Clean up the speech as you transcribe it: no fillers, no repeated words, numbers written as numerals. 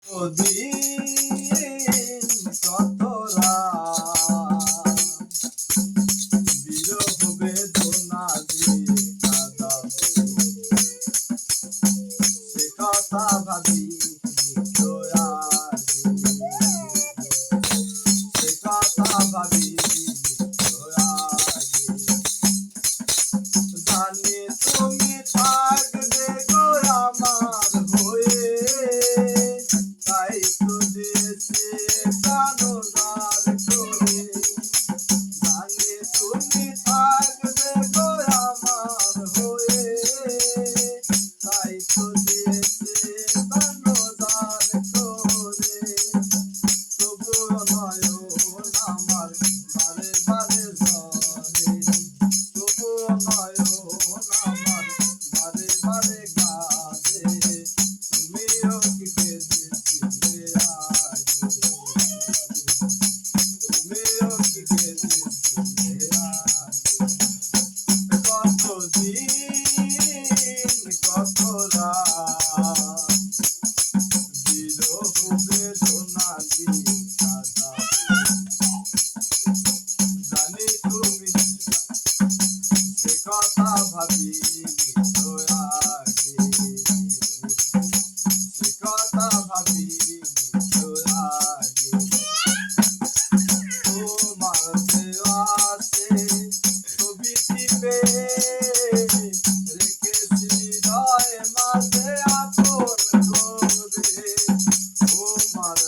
ওদিন কত রাত বিরহ বেদনা দিয়ে কাঁদাবে সে কথা ভাবি নিত্য আগে সে কথা ভাবি নিত্য আগে জানি তুমি থাকবে গো আমার হয়ে তাই তো দেশে প্রাণ উজাড় করে জানি তুমি থাকবে গো আমার হয়ে তাই তো দেশে প্রাণ উজাড় করে তবুও নয়ন আমার বারে বারে ঝরে তবুও নয়ন আমার বারে বারে কাঁদে তুমিও কি কেঁদেছিলে আগে তুমিও কি কেঁদেছিলে আগে কতদিন কত রাত বিরহ বেদনা দিয়ে কাঁদাবে জানি তুমি সে কথা ভাবি নিত্য আগে সে কথা ভাবি নিত্য আগে তোমার দেওয়া সে ছবি টিপে রেখেছি হৃদয় মাঝে আপন করে তোমার